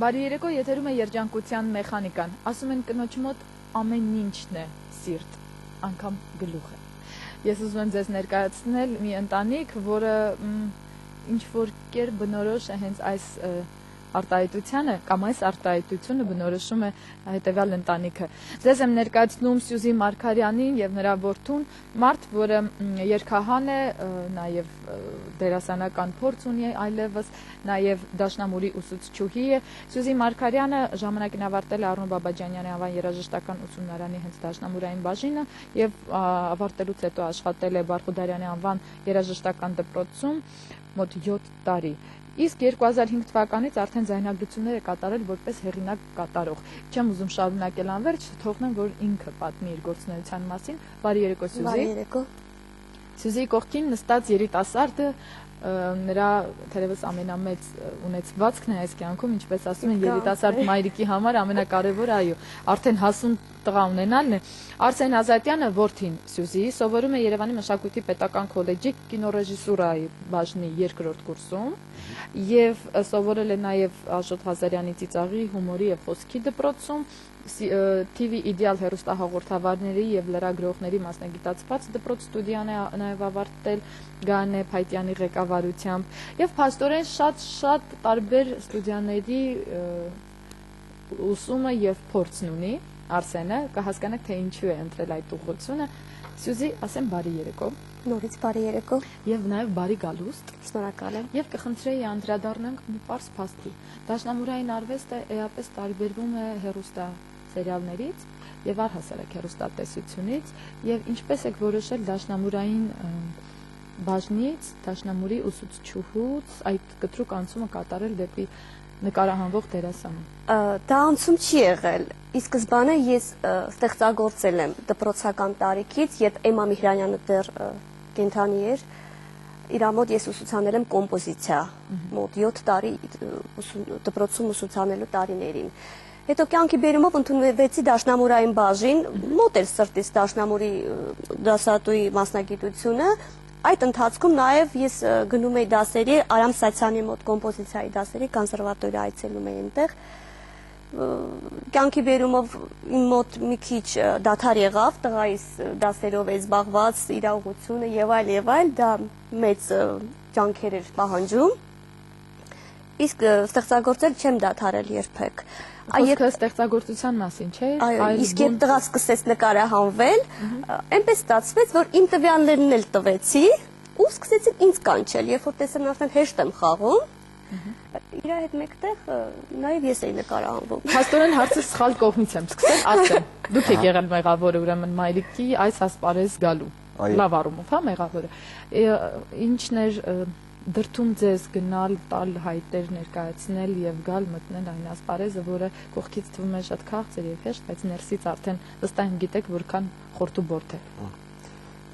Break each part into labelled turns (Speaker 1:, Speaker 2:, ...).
Speaker 1: Բարի երեկո, եթերում է երջանկության մեխանիկան։ Ասում են կնոջ մոտ ամեն ինչն է սիրտ, անգամ գլուխը։ Ես ուզում եմ ձեզ ներկայացնել մի ընտանիք, որը ինչ-որ կերպ բնորոշ է հենց այս արտահայտությանը կամ այս արտահայտությունը բնորոշում է հետևյալ ընտանիքը։ Ձեզ եմ ներկայացնում Սյուզի Մարգարյանին եւ նրա որդուն, մարդ, որը երգահան է, նաեւ դերասանական փորձ ունի այլևս, նաեւ դաշնամուրի ուսուցչուհի է։ Սյուզի Մարգարյանը ժամանակին ավարտել է Արնո Բաբաջանյանի անվան երաժշտական ուսումնարանի հենց դաշնամուրային բաժինը եւ ավարտելուց հետո աշխատել է Բարխուդարյանի անվան երաժշտական դպրոցում մոտ 7 տարի։ Իսկ 2005 թվականից արդեն ձայնագրություններ է կատարել որպես հեղինակ կատարող։ Չեմ ուզում շարունակել անverջ, թողնեմ, որ ինքը պատմի իր գործունեության մասին։ Բարի երեկո, Սյուզի։
Speaker 2: Բարի երեկո։
Speaker 1: Սյուզի կողքին նստած երիտասարդը նրա թերևս ամենամեծ ունեցվածքն է այս կյանքում, ինչպես ասում են, երիտասարդ մայրիկի համար ամենակարևորը, այո, արդեն հասուն տղա ունենալն է։ Արսեն Ազատյանը, որդին Սյուզիի, սովորում է Երևանի Մշակույթի պետական քոլեջի կինոռեժիսուրայի բաժնի 2-րդ կուրսում եւ սովորել է նաեւ Աշոտ Ղազարյանի ծիծաղի, հումորի եւ խոսքի դպրոցում, TV Իդեալ հեռուստահաղորդավարների եւ լրագրողների մասնագիտացված դպրոց ստուդիան է նաեւ ավարտել Գանե Փայտյանի ղեկավարությամբ եւ փաստորեն շատ տարբեր ստուդիաների ուսումը եւ փորձն ունի Արսենը, կհասկանաք թե ինչու է ընտրել այդ ուղղությունը։ Սյուզի, ասեմ բարի երեկո։
Speaker 2: Նորից բարի երեկո։
Speaker 1: Եվ նաև բարի գալուստ։
Speaker 2: Շնորհակալ եմ։
Speaker 1: Եվ կխնդրեի անդրադառնանք մի պարզ փաստի։ Դաշնամուրային արվեստը էապես տարբերվում է հեռուստա սերիալներից եւ առհասարակ հեռուստատեսությունից, եւ ինչպես եք որոշել դաշնամուրային բաժնից, դաշնամուրի ուսուցչուհուց այդ կտրուկ անցումը կատարել դեպի նկարահանվող դերասանը։
Speaker 2: Դա անցում չի եղել։ Ի սկզբանե ես ստեղծագործել եմ դպրոցական տարիքից, երբ Էմմա Միհրանյանը դեռ կենթանի էր, իր մոտ ես ուսուցանել եմ կոմպոզիցիա, մոտ 7 տարի դպրոցում ուսուցանելու տարիներին։ Հետո կյանքի բերումով ընդունվեցի դաշնամուրային բաժին, մոտ էր սրտից դաշնամուրի դասատուի մասնագիտությունը։ Այդ ընթացքում նաև ես գնում էի դասերի, Արամ Սացյանի մոտ կոմպոզիցիայի դասերի, կոնսերվատորիա այցելում էի այնտեղ։ Կյանքի բերումով իմ մոտ մի քիչ դադար եղավ, տղայիս դասերով է զբաղված, իրավությունը եւ այլ, դա մեծ ջանքեր էր պահանջում։ Իսկ ստեղծագործել չեմ դադարել երբեք։
Speaker 1: Խոսքը ստեղծագործության մասին չէ։
Speaker 2: Իսկ երբ տղա սկսեց նկարահանվել, այնպես ստացվեց, որ իմ տվյալներն էլ տվեցի ու սկսեցին ինձ կանչել, երբ որ տեսան արդեն հեշտ եմ խաղում, իր հետ մեկտեղ նաև ես էի նկարահանվում։
Speaker 1: Փաստորեն հարցը սխալ կողմից եմ սկսել, ասեմ։ Դուք եք եղել մեղավորը, ուրեմն մայրիկի այս ասպարեզ գալու։ Լավ առումով, հա, մեղավորը։ Ինչն էր դրդում ձեզ գնալ, տալ հայտեր ներկայացնել եւ գալ մտնել այն ասպարեզը, որը կողքից թվում է շատ քաղցր եւ հեշտ, բայց ներսից արդեն վստահ գիտեք որքան խորտուբորդ է։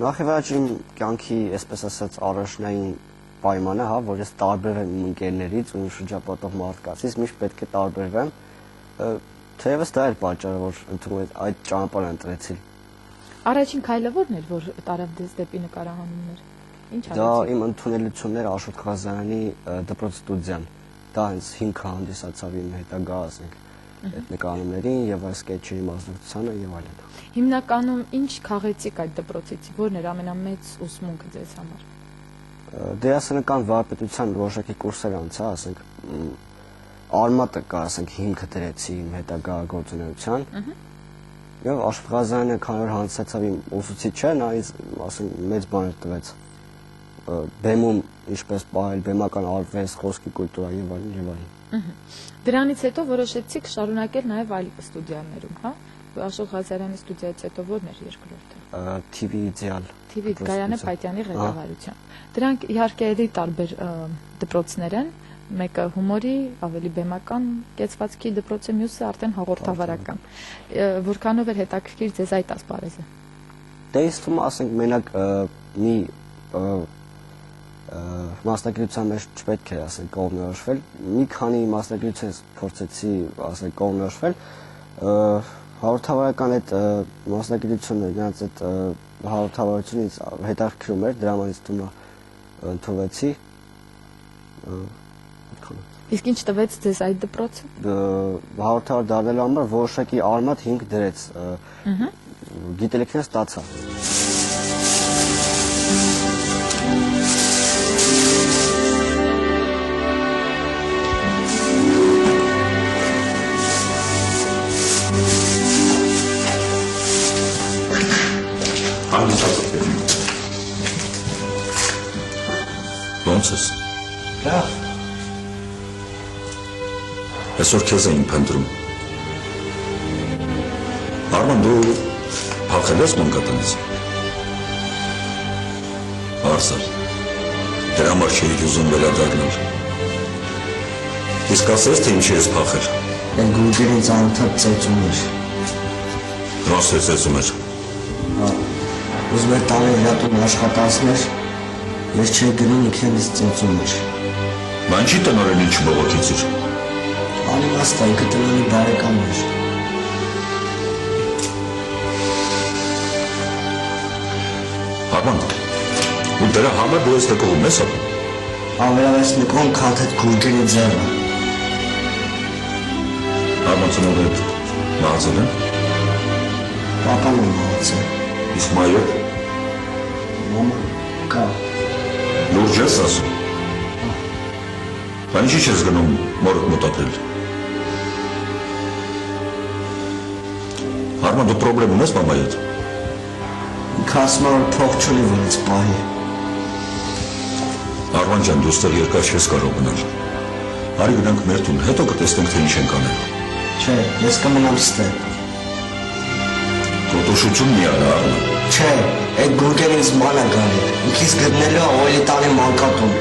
Speaker 3: Նախ եւ առաջ իմ կյանքի, այսպես ասած, առաջնային պայմանը, հա, որ ես տարբերվեմ իմ ընկերներից ու իմ շրջապատող մարդկանցից, միշտ պետք է տարբերվեմ։ Թեևս դա էր պատճառը, որ ընդունել այդ ճանապարհը ընտրեցի։
Speaker 1: Առաջին քայլը ո՞րն էր, որ տարավ դες դեպի նկարահանումներ։
Speaker 3: Դա իմ ընդունելությունն էր Աշոտ Ղազարյանի դպրոց ստուդիան։ Դա հենց հիմքը հանդիսացավ իմ հետագա, ասենք, այդ նկարահանումներին եւ այս սկեթչերի մասնակցությանը եւ այլն։
Speaker 1: Հիմնականում ինչ քաղեցիք այդ դպրոցից, ո՞րն էր ամենամեծ ուսմունքը ձեզ համար։
Speaker 3: Դերասանական վարպետության որոշակի կուրսեր անցա, ասենք, արմատը կա, ասենք, հիմքը դրեցի իմ հետագա գործունեության։ Եվ Աշոտ Ղազարյանը քանի որ հանդիսացավ իմ ուսուցիչը, նա ինձ, ասենք, մեծ բաներ տվեց բեմում ինչպես պահել, բեմական արվեստ, խոսքի կուլտուրա եւ այլն։
Speaker 1: Դրանից հետո որոշեցիք շարունակել նաեւ այլ ստուդիաներում, հա։ Աշոտ Ղազարյանի ստուդիայից հետո ո՞րն էր երկրորդը։
Speaker 3: TV Իդեալ։
Speaker 1: TV Գայանե Փայտյանի ղեկավարությամբ։ Դրանք իհարկե էլի տարբեր դպրոցներ են, մեկը հումորի, ավելի բեմական կեցվածքի դպրոցը, մյուսը արդեն հաղորդավարական։ Որքանով էր հետաքրքիր ձեզ այդ ասպարեզը։
Speaker 3: Դե ինձ թվում է, ասենք, մենակ մի մասնագիտության մեջ չպետք է, ասենք, կողմնորոշվել։ Մի քանի մասնագիտությունից փորձեցի, ասենք, կողմնորոշվել։ Հաղորդավարական այդ մասնագիտությունը, նրանց այդ հաղորդավարությունից հետաքրքրում էր, դրա համար ինձ թվում է ընդունվեցի։
Speaker 1: Իսկ ինչ տվեց ձեզ այդ դպրոցը։
Speaker 3: Հաղորդավար դառնալու համար որոշակի արմատ հիմք դրեց։ Գիտելիքներ ստացա։
Speaker 4: Ոնց ես։
Speaker 3: Լավ։
Speaker 4: Այսօր քեզ էին փնտրում։ Արման, դու փախել ես մանկատնից։ Արսար, դրա համար չէի ուզում վերադառնալ։ Իսկ ասես, թե ինչի ես փախել։
Speaker 3: Այն գուրգերին ծանոթած ծեծում էր։
Speaker 4: Ոնց է ծեծում էր։
Speaker 3: Ուզում էր տանել իրատուն աշխատանքներ, ես չէի գնում ինքն ինձ ծեծում էր։
Speaker 4: Բա ինչի տնօրեն ինչ բողոքեցիր։
Speaker 3: Անիմաստ է, ինքը տնօրենի բարեկամն էր։
Speaker 4: Արման, ու դրա համար դու ես նկողում ես ապա։
Speaker 3: Ավելավես նկողում քան այդ գուրգերի ձևը։
Speaker 4: Արման ծնողը հետ մահացել են։
Speaker 3: Պապան է մահացել։
Speaker 4: Իսկ մայրը
Speaker 3: Մաման կա։
Speaker 4: լուրջ ես ասում։ Բա ինչի չես գնում մորդ մոտակել։ Արման, դու պրոբլեմ ունես մամայի հետ։
Speaker 3: Ինքը ասում է, որ փող չունի, որ ինձ պահի։
Speaker 4: Արման ջան, դու ստեղ երկար չես կարող մնալ։ Արի գնանք մեր տուն, հետո կտեսնենք, թե ինչ ենք անել։
Speaker 3: Չէ, ես կմնամ ստեղ։
Speaker 4: Տոտոշություն մի արա, Արման։
Speaker 3: Չէ, այդ գուրգերը ինձ ման է գալի։ Ինքիս գտնելու է օյլի տանի մանկատուն։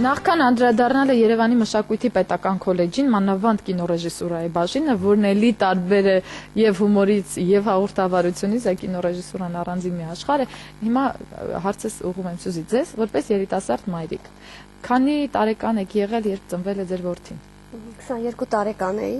Speaker 1: Նախքան անդրադառնալը Երևանի մշակույթի պետական քոլեջին մանավանդ կինոռեժիսուրայի բաժինը, որն էլի տարբեր է եւ հումորից եւ հաղորդավարությունից, է կինոռեժիսուրան առանձին մի աշխարհ է։ Հիմա հարցս ուղղում եմ Սյուզի ձեզ, որպես երիտասարդ մայրիկ։ Քանի տարեկան եք եղել, երբ ծնվել է ձեր որդին։
Speaker 2: 22 տարեկան էի։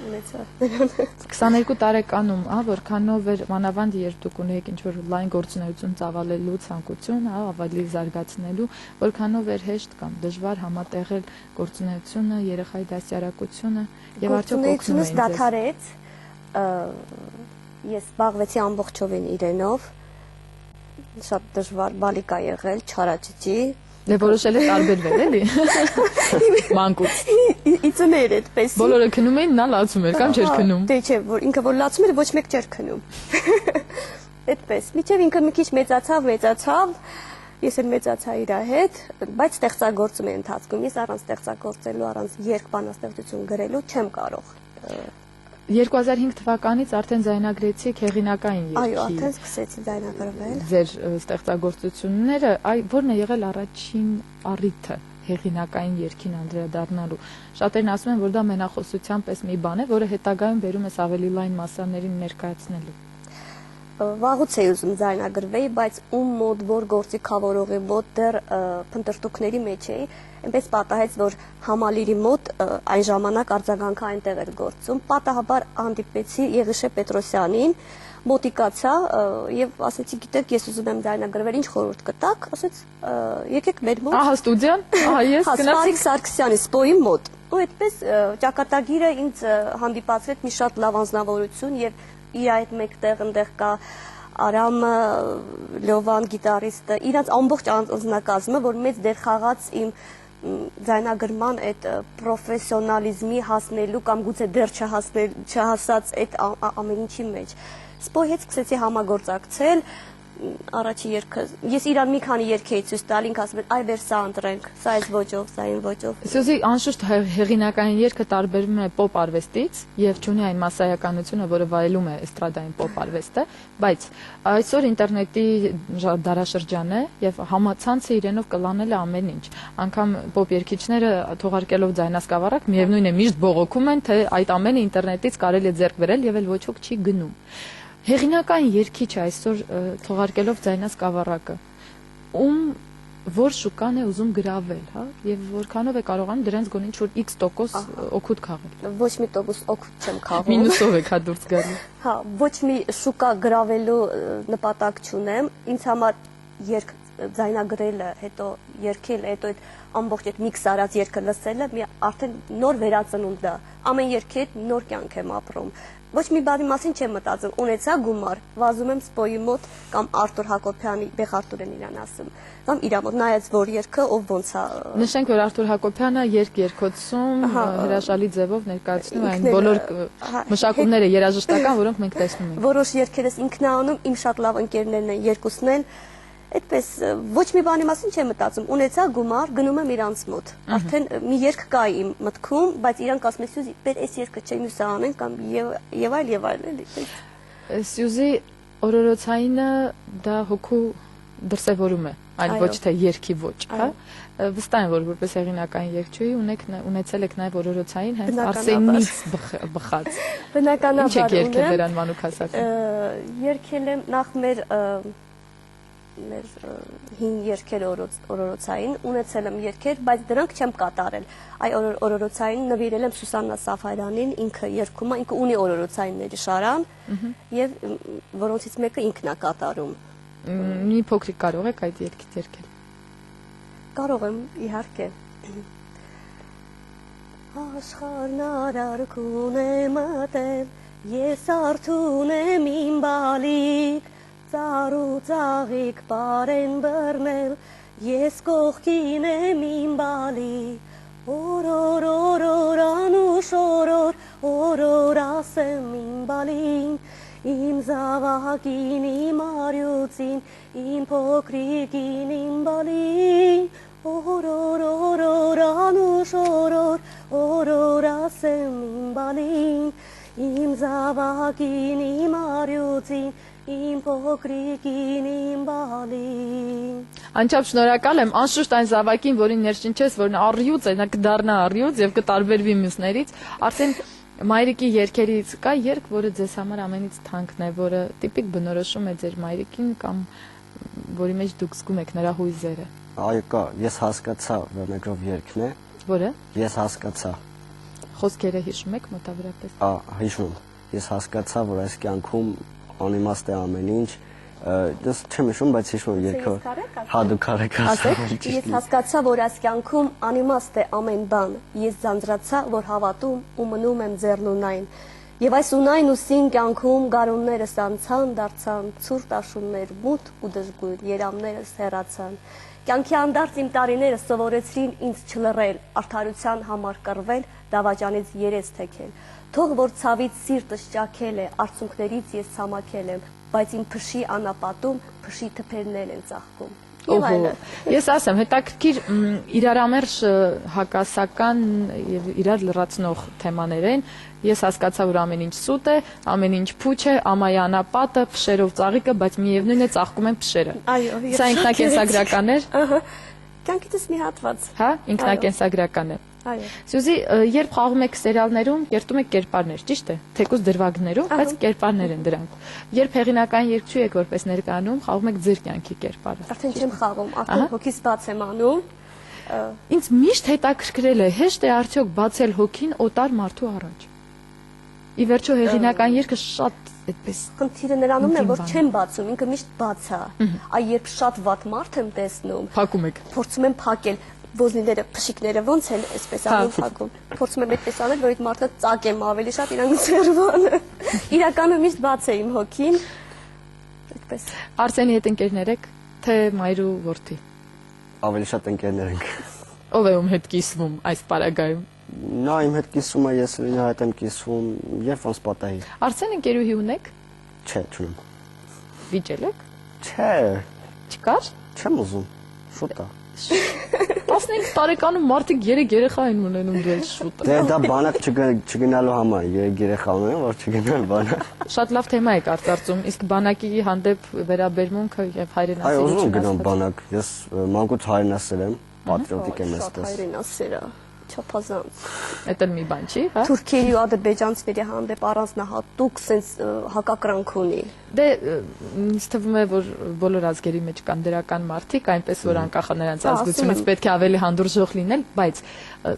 Speaker 1: 22 տարեկանում, որքանով էր մանավանդ երբ դուք ունեիք ինչ-որ լայն գործունեություն ծավալելու ցանկություն, ավելի զարգացնելու, որքանով էր հեշտ կամ դժվար համատեղել գործունեությունը, երեխայի դաստիարակությունը եւ արդյոք օգնում էին ձեզ։
Speaker 2: Դադարեց, ես զբաղվեցի ամբողջովին իրենով, շատ դժվար բալիկ է եղել, չարաճճի։
Speaker 1: Դե որոշել եք տարբերվել, էլի։ Մանկուց։
Speaker 2: Իծներ այդպես։
Speaker 1: Բոլորը քնում էին, նա լացում էր, կամ չէր քնում։
Speaker 2: Դե չէ, որ ինքը որ լացում էր, ոչ մեկ չէր քնում։ Այդպես։ Միջև ինքը մի քիչ մեծացավ, ես էլ մեծացա իր հետ, բայց ստեղծագործում եմ ընթացքում։ Ես առանց ստեղծագործելու, առանց երգբանաստեղծություն գրելու չեմ կարող։
Speaker 1: 2005 թվականից արդեն ձայնագրեցիք հեղինակային երգի։
Speaker 2: Այո, արդեն սկսեցի ձայնագրվել։
Speaker 1: Ձեր ստեղծագործությունները, ո՞րն է եղել առաջին առիթը հեղինակային երգին անդրադառնալու։ Շատերն ասում են, որ դա մենախոսության պես մի բան է, որը հետագայում բերում ես ավելի լայն մասսաներին ներկայացնելու։
Speaker 2: Վաղուց էի ուզում ձայնագրվեի, բայց ում մոտ, որ գործիքավորողի մոտ դեռ փնտրտուքների մեջ էի, այնպես պատահեց, որ Համալիրի մոտ այն ժամանակ արձագանքը այնտեղ էր գործում, պատահաբար հանդիպեցի Եղիշե Պետրոսյանին, մոտիկացա եւ ասեցի, գիտեք, ես ուզում եմ ձայնագրվել, ինչ խորհուրդ կտաք, ասեց, եկեք մեր մոտ։
Speaker 1: Ահա ստուդիան, ահա ես գնացի
Speaker 2: Սարգսյանի Սպոյի մոտ։ Ու այդպես ճակատագիրը ինձ հանդիպացրեց մի շատ լավ անձնավորություն եւ իր այդ մեկտեղ այնտեղ կա Արամ Լովան գիտարիստը, իրանց ամբողջ անձնակազմը, որ մեծ դեր խաղաց իմ ձայնագրման այդ պրոֆեսիոնալիզմի հասնելու կամ գուցե դեռ չհասած այդ ամեն ինչի մեջ։ Սպոյի հետ սկսեցի համագործակցել, առաջի երգը, ես իրան մի քանի երգ էի ցույց տալ, ինքը ասում էր, այ վեր սա ընտրենք, սա այս ոճով, սա այն ոճով։
Speaker 1: Սյուզի, անշուշտ հեղինակային երգը տարբերվում է պոպ արվեստից եւ չունի այն մասսայականությունը, որը վայելում է էստրադային պոպ արվեստը, բայց այսօր ինտերնետի դարաշրջան է եւ համացանցը իրենով կլանել է ամեն ինչ։ Անգամ պոպ երգիչները թողարկելով ձայնասկավառակ միևնույն է միշտ բողոքում են, թե այդ ամենը ինտերնետից կարելի է ձեռք բերել եւ էլ ոչ ոք չի գնում։ Հեղինակային երգիչը այսօր թողարկելով ձայնասկավառակը, ում որ շուկան է ուզում գրավել, հա, եւ որքանով է կարողանում դրանց գոնե ինչ-որ X% օգուտ քաղել։
Speaker 2: Ոչ մի տոկոս օգուտ չեմ քաղում։
Speaker 1: Մինուսով եք հա դուրս գալի։
Speaker 2: Հա, ոչ մի շուկա գրավելու նպատակ չունեմ։ Ինձ համար երգ ձայնագրելը, հետո երգելը, հետո այդ ամբողջ այդ միքս արած երգը լսելը մի արդեն նոր վերածնունդ է։ Ամեն երգի հետ նոր կյանք եմ ապրում։ Ոչ մի բանի մասին չեմ մտածում, ունեցա գումար, վազում եմ Սպոյի մոտ կամ Արտուր Հակոբյանի, Բեղարտուրեն իրան ասում, կամ իրա մոտ նայած որ երգը ով ոնց է։
Speaker 1: Նշենք, որ Արտուր Հակոբյանը երգ-երգոցում հրաշալի ձևով ներկայացնում այն բոլոր մշակումները երաժշտական, որոնք մենք տեսնում ենք։
Speaker 2: Որոշ երգերս ինքն է անում, իմ շատ լավ ընկերներն են երկուսն են, այդպես ոչ մի բանի մասին չեմ մտածում, ունեցա գումար, գնում եմ իրանց մոտ։ Արդեն մի երգ կա իմ մտքում, բայց իրանք ասում են Սյուզի, «Բեր այս երգը չէ, մյուսը անենք» կամ եւ այլ էլի։
Speaker 1: Սյուզի օրորոցայինը դա հոգու դրսևորում է, այլ ոչ թե երգի ոչ, հա։ Վստահ եմ, որ որպես հեղինակային երգչուհի ունեցել եք նաև օրորոցային հենց Արսենից բխած։
Speaker 2: Բնականաբար
Speaker 1: ինչ եք երգել դրան մանուկ հասակում։
Speaker 2: Երգել եմ նախ մեր հին երգեր օրորոցային, ունեցել եմ երգեր, բայց դրանք չեմ կատարել։ Այ օրորոցային նվիրել եմ Սուսաննա Սաֆարյանին, ինքը երգում է, ինքը ունի օրորոցայինների շարան, եւ որոնցից մեկը ինքն է կատարում։
Speaker 1: Մի փոքրիկ կարող եք այդ երգից երգել։
Speaker 2: Կարող եմ, իհարկե։ Աշխարհն արարքուն է մտել, ես արթուն եմ իմ բալիկ, ծառու ծաղիկ բարեն բռնել, ես կողքին եմ իմ բալիկ, օրոր անուշ օրոր ասեմ իմ բալին, իմ զավակին, իմ արյուծին, իմ փոքրիկին, իմ բալին, օրոր անուշ օրոր ասեմ իմ բալին, իմ զավակին, իմ արյուծին, իմ փոքրիկին, իմ բալին։
Speaker 1: Անչափ շնորհակալ եմ, անշուշտ այն զավակին, որին ներշնչես, որ նա առյուծ է, նա կդառնա առյուծ եւ կտարբերվի մյուսներից, արդեն մայրիկի երգերից կա երգ, որը ձեզ համար ամենից թանկն է, որը տիպիկ բնորոշում է ձեր մայրիկին կամ որի մեջ դուք զգում եք նրա հույզերը։
Speaker 3: Այո, կա, ես հասկացա, վերնագրով երգն է։
Speaker 1: Որը։
Speaker 3: Ես հասկացա։
Speaker 1: Խոսքերը հիշում եք մոտավորապես։
Speaker 3: Հիշում։ Ես հասկացա, որ այս կյանքում անիմաստ է ամեն ինչ, դες չեմ հիշում, բայց հիշում եմ երգը։ Հա, դուք արեք ասեք։
Speaker 2: Ես հասկացա, որ այս կյանքում անիմաստ է ամեն բան։ Ես ձանձրացա, որ հավատում ու մնում եմ ձեռնունայն։ Եվ այս ունայն ու սին կյանքում գարուններս անցան, դարձան ցուրտ աշուններ, մութ ու դժգույն, երամներս հեռացան։ Կյանքի անդարձ իմ տարիները սովորեցրին ինձ չլռել, արդարության համար կռվել, դավաճանից երես թեքել։ Թող որ ցավից սիրտս ճաքել է, արցունքներից ես ցամաքել եմ, բայց իմ փշի անապատում փշի թփերներ են ծաղկում։
Speaker 1: Ես ասեմ, հետաքրքիր իրարամերժ հակասական եւ իրար լրացնող թեմաներ են։ Ես հասկացա, որ ամեն ինչ սուտ է, ամեն ինչ փուչ է, ամայի անապատը, փշերով ծաղիկը, բայց միևնույն է ծաղկում են փշերը։
Speaker 2: Այո,
Speaker 1: սա ինքնակենսագրական էր։
Speaker 2: Ահա։ Կյանքիցս մի հատված։
Speaker 1: Հա, ինքնակենսագրական է։
Speaker 2: Այո։
Speaker 1: Սյուզի, երբ խաղում եք սերիալներում, կերտում եք կերպարներ, ճիշտ է։ Թեկուզ դրվագներով, բայց կերպարներ են դրանք։ Երբ հեղինակային երգչուհի եք որպես ներկայանում, խաղում եք ձեր կյանքի կերպարը։
Speaker 2: Արդեն չեմ խաղում, արդեն հոգիս բաց եմ անում։
Speaker 1: Ինձ միշտ հետաքրքրել է, հեշտ է արդյոք բացել հոգին օտար մարդու առաջ։ Ի վերջո հեղինակային երգը շատ այդպես։
Speaker 2: Խնդիրը նրանում է, որ չեմ բացում, ինքը միշտ բաց է։ Այ երբ շատ վատ մարդ եմ տեսնում,
Speaker 1: փակում եք։
Speaker 2: Փորձում եմ փակել ոզնիները, փշիկները ոնց են այսպես անում փակում։ Փորձում եմ այդպես անել, որ այդ մարդը ծակեմ ավելի շատ իրանք ծերվանը։ Իրականում միշտ բաց է իմ հոգին։ Այդպես։
Speaker 1: Արսենի հետ ընկերներ եք, թե մայրու որդի։
Speaker 3: Ավելի շատ ընկերներ ենք։
Speaker 1: Ով է ում հետ կիսվում այս պարագայում։
Speaker 3: Նա իմ հետ կիսվում է, ես նրա հետ եմ կիսվում, երբ ոնց պատահի։
Speaker 1: Արսեն ընկերուհի ունեք։
Speaker 3: Չէ, չունեմ։
Speaker 1: Վիճել եք։
Speaker 3: Չէ։
Speaker 1: Չկար։
Speaker 3: Չեմ ուզում։ Շուտ է։
Speaker 1: 15 տարեկանում մարդիկ 3 երեխա են ունենում դու շուտ։
Speaker 3: Դե դա բանակ չգնալու համար, երեխա ունեմ, որ չգնալ բանակ։
Speaker 1: Շատ լավ թեմա եք արծարծում, իսկ բանակի հանդեպ վերաբերմունքը եւ հայրենասիրությունը։
Speaker 3: Այո, ուզում գնամ բանակ, ես մանկուց հայրենասեր եմ, պատրիոտիկ եմ այստես։
Speaker 2: Հայրենասեր է։ չափազանց։
Speaker 1: Այդ էլ մի բան չի, հա։
Speaker 2: Թուրքերի ու ադրբեջանցիների հանդեպ առանձնահատուկ sense հակակրանք ունի։
Speaker 1: Դե ինձ թվում է, որ բոլոր ազգերի մեջ կան դրական մարդիկ, այնպես որ անկախ նրանց ազգությունից պետք է ավելի հանդուրժող լինել, բայց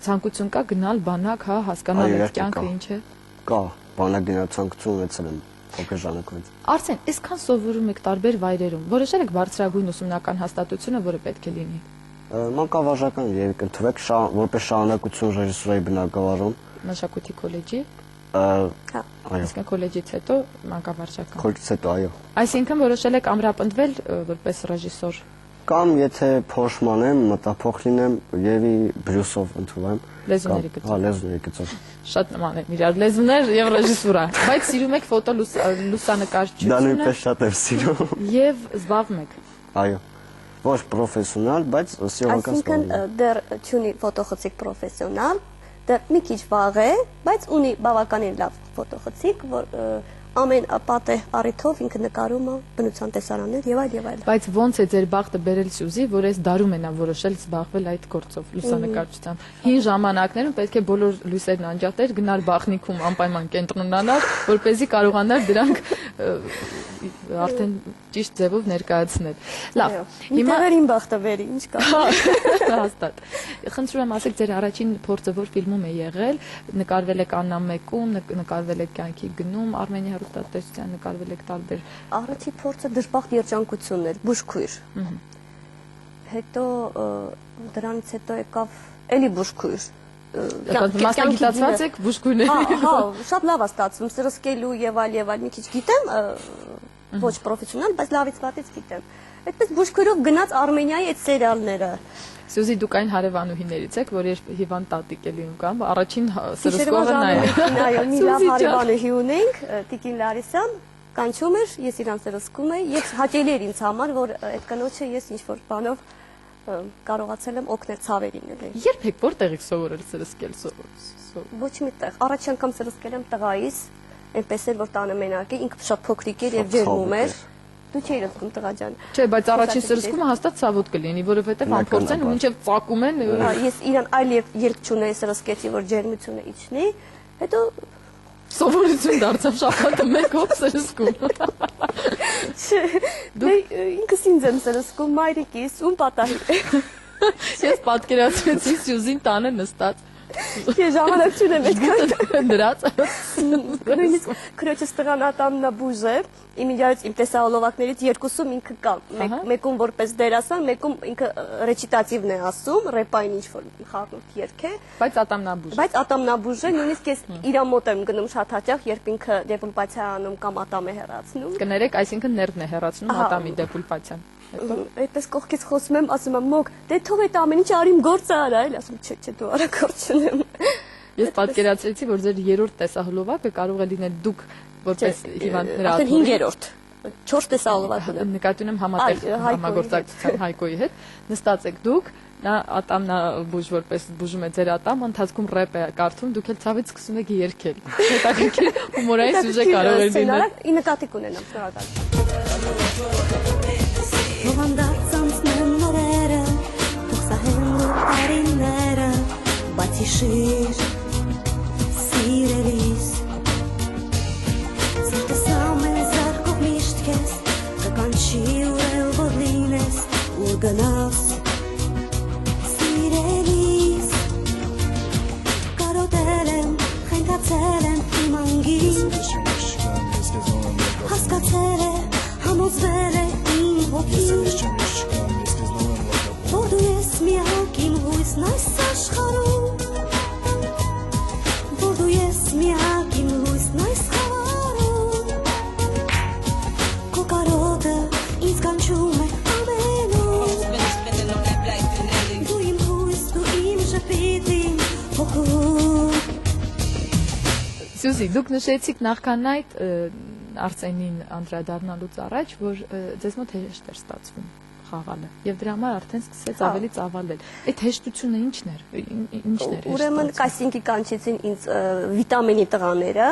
Speaker 1: ցանկություն կա գնալ բանակ, հա, հասկանալ այդ կյանքը ինչ է։
Speaker 3: Կա, բանակ գնալ ցանկություն ունեցել եմ փոքր ժամանակից։
Speaker 1: Արսեն, այսքան սովորում եք տարբեր վայրերում, որոշել եք բարձրագույն ուսումնական հաստատությունը, որը պետք է լինի։
Speaker 3: Մանկավարժական եւ կընտրվեք որպես շարունակություն ռեժիսուրայի բնագավառում։
Speaker 1: Մշակույթի քոլեջի։
Speaker 2: Հա։
Speaker 1: Այսինքն քոլեջից հետո մանկավարժական։
Speaker 3: Քոլեջից հետո, այո։
Speaker 1: Այսինքն որոշել եք ամրապնդվել որպես ռեժիսոր։
Speaker 3: Կամ եթե փոշման եմ, մտափոխ լինեմ եւ բրյուսով ընդունեմ։
Speaker 1: Լեզուների գծով։
Speaker 3: Հա, լեզուների գծով։
Speaker 1: Շատ նման են իրար լեզուներ եւ ռեժիսուրա, բայց սիրում եք ֆոտո լուսանկարչությունը։
Speaker 3: Դա նույնպես շատ եմ սիրում։
Speaker 1: Եվ զբաղվում եք։
Speaker 3: Այո։ Ոչ պրոֆեսիոնալ, բայց սիրողական
Speaker 2: Այսինքն դեռ չունի ֆոտոխցիկ պրոֆեսիոնալ, դեռ մի քիչ վաղ է, բայց ունի բավականին լավ ֆոտոխցիկ, որ ամեն պատեհ առիթով ինքը նկարում է բնության տեսարաններ եւ այլ եւ այլ։
Speaker 1: Բայց ո՞նց է ձեր բախտը բերել Սյուզի, որ այս դարում են որոշել զբաղվել այդ գործով, լուսանկարչությամբ։ Հին ժամանակներում պետք է բոլոր լույսերն անջատեր, գնար բախնիկում անպայման կենտրոնանար, որ เป զի կարողանար դրանք արդեն ճիշտ ձևով ներկայացնել։ Լավ։
Speaker 2: Հիմա վերին բախտը վերի, ինչ կա։
Speaker 1: Հաստատ։ Խնդրում եմ ասեք ձեր առաջին փորձը որ ֆիլմում է եղել, նկարվել եք Աննա 1-ում, նկարվել եք Կյանքի գնում, Արմենի հեռուստատեսության նկարվել եք տարբեր։
Speaker 2: Առաջի փորձը դժբախտ երջանկությունն էր, բուժքույր։ Հետո դրանից հետո եկավ էլի բուժքույր։
Speaker 1: Մասնագիտացված եք բուժքույրների։
Speaker 2: Հա, շատ լավ է ստացվում, սրսկելու եւ այլ մի քիչ գիտեմ, ոչ պրոֆեսիոնալ, բայց լավից վատից գիտեմ։ Այդպես բուժքույրով գնաց Արմենիայի այդ սերիալները։
Speaker 1: Սյուզի դուք այն հարևանուհիներից եք, որ երբ հիվանդ տատիկ է լինում կամ առաջին սրսկողը նա է։
Speaker 2: Այո, մի լավ հարևանուհի ունենք, Տիկին Լարիսան, կանչում էր, ես իրան սրսկում էի եւ հաճելի էր ինձ համար, որ այդ կնոջը ես ինչ-որ բանով կարողացել եմ օգնել ցավերին էլի։
Speaker 1: Երբ եք որտեղ եք սովորել սրսկել։
Speaker 2: Ոչ մի տեղ։ Առաջ անգամ սրսկել եմ տղայիս, այնպես էր որ տանը մենակ է, ինքը շատ փոքրիկ էր եւ ջերմում էր։ Դու չէիր ասում տղա ջան։
Speaker 1: Չէ, բայց առաջին սրսկումը հաստատ ցավոտ կլինի, որովհետեւ անփորձ են ու մինչեւ ծակում են։
Speaker 2: Ես իրան այլ ելք չունեի, սրսկեցի, որ ջերմությունը իջնի, հետո
Speaker 1: սովորություն դարձավ շաբաթը մեկ հոգ սրսկում։
Speaker 2: Դու ինքս ինձ եմ սրսկում, մայրիկիս, ում պատահի։
Speaker 1: Ես պատկերացրեցի Սյուզին տանը նստած։
Speaker 2: Ես ժամանակ չունեմ այդքան
Speaker 1: դրած։
Speaker 2: Նույնիսկ քրոջս տղան Ատամնաբուժ է, իմ իրարից իմ տեսահոլովակներից երկուսում ինքը կա, մեկում որպես դերասան, մեկում ինքը ռեչիտատիվն է ասում, ռեպային ինչ-որ խառնուրդ երգ է,
Speaker 1: բայց Ատամնաբուժ։
Speaker 2: Բայց Ատամնաբուժ է, նույնիսկ ես իրա մոտ եմ գնում շատ հաճախ, երբ ինքը դեպուլպացիա անում կամ Ատամ է հեռացնում։
Speaker 1: Կներեք, այսինքն ներվն է հեռացնում Ատամի դեպուլպացիան։
Speaker 2: Այդպես կողքից խոսում եմ, ասում եմ մոգ, դե թող այդ ամեն ինչ արիմ գործը արա, այլ ասում չէ, դու արա գործ չունեմ։
Speaker 1: Ես պատկերացրեցի, որ ձեր երրորդ տեսահոլովակը կարող է լինել դուք որպես հիվանդներ
Speaker 2: արդեն 5-րդ 4 տեսահոլովակ ունեմ։
Speaker 1: Նկատի ունեմ համատեղ համագործակցության Հայկոյի հետ, նստած եք դուք, նա Ատամնաբուժ որպես բուժում է ձեր Ատամ, ընթացքում ռեպ է կարդում, դուք էլ ցավից սկսում եք երգել։ Հետաքրքիր հումորային սյուժե կարող է լինել։
Speaker 2: Ի նկատի կունենամ,
Speaker 5: Բացիշիր սիրելիս Սիրտս ամեն զարկով միշտ կես Կկանչի ուրել որ լինես ու գնաս Սիրելիս Կարոտել եմ, խենթացել եմ իմ անգից Հասկացել է, համոզվել է իմ հոգից Որ դու ես միակ իմ հույսն այս աշխարհում Որ դու ես միակ իմ հույսն այս խավարում Քո կարոտը ինձ կանչում է ամենուր Դու իմ հույս, դու իմ շփիտ, իմ հոգում
Speaker 1: Սյուզի, դուք նշեցիք նախքան այդ Արսենին անդրադառնալուց առաջ, որ ձեզ մոտ հեշտ էր ստացվում խաղալը եւ դրա համար արդեն սկսեց ավելի ծավալել։ Այդ հեշտությունը ինչն էր։
Speaker 2: Ուրեմն կասինգի կանչեցին ինձ վիտամինի տղաները,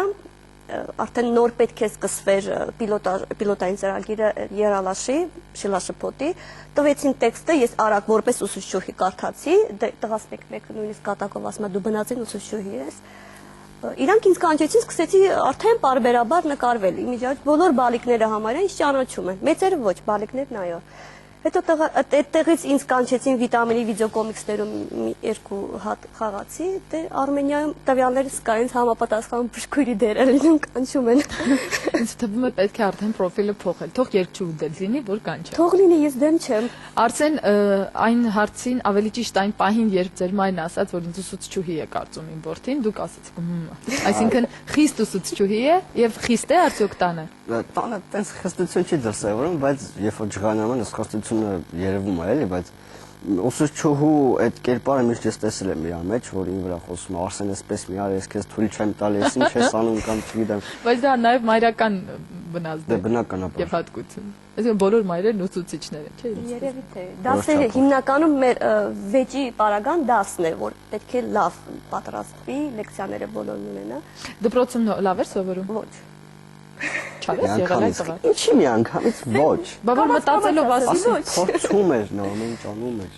Speaker 2: արդեն նոր պետք է սկսվեր պիլոտային ծրագիրը Երալաշի, Շիլաշփոթի, տվեցին տեքստը, ես արագ որպես ուսուցչուհի կարդացի, տղաս մեկ նույնիսկ կատակով ասում է դու բնածին ուսուցչուհի ես։ Իրանք ինձ կանչեցին, սկսեցի արդեն պարբերաբար նկարվել, իմիջիայլոց բոլոր բալիկները համարյա ինձ ճանաչում են, մեծերը ոչ, բալիկներն այո։ Հետո այդտեղից ինձ կանչեցին վիտամինի վիդեոկոմիքսներում մի երկու հատ խաղացի, դե Արմենիայում տվյալներս կա, ինձ համապատասխան բժշկույրի դերը լինում կանչում են։
Speaker 1: Ինձ թվում է պետք է արդեն պրոֆիլը փոխել, թող երկչուհու դեր լինի, որ կանչեն։
Speaker 2: Թող լինի, ես դեմ չեմ։
Speaker 1: Արսեն, այն հարցին ավելի ճիշտ այն պահին, երբ ձեր մայրն ասաց, որ ինձ ուսուցչուհի է կարծում իմ որդին, դուք ասացիք, այսինքն խիստ ուսուցչուհի է եւ խիստ է արդյոք տանը։
Speaker 3: Տանը տենց խստություն չի դրսևորում, բայց երբ որ ջղայնանում են, խստությունը երևում է, էլի, բայց ուսուցչուհու այդ կերպարը միշտ ես տեսել եմ իր մեջ, որ ին վրա խոսում է, Արսեն էսպես մի արի, ես քեզ թույլ չեմ տալի, ես ինչ ես անում կամ չգիտեմ։
Speaker 1: Բայց դա նաեւ մայրական բնազդ
Speaker 3: Դե
Speaker 1: է
Speaker 3: բնականաբար։
Speaker 1: եւ հատկություն։ Այսինքն բոլոր մայրերն ուսուցիչներ են, չէ՞։
Speaker 2: Երևի թե։ Դասերը հիմնականում մեր վեճի պարագան դասն է, որ պետք է լավ պատրաստվի, լեկցիաները բոլորն ունենա։
Speaker 1: Դպրոցում լավ էր սովորում։
Speaker 2: Ոչ։
Speaker 1: Չավես եղել այդ տղա։
Speaker 3: Ինչի մի անգամից ոչ։
Speaker 1: Բա որ մտածելով ասի։
Speaker 3: Փորձում էր նա, ամեն ինչ անում էր։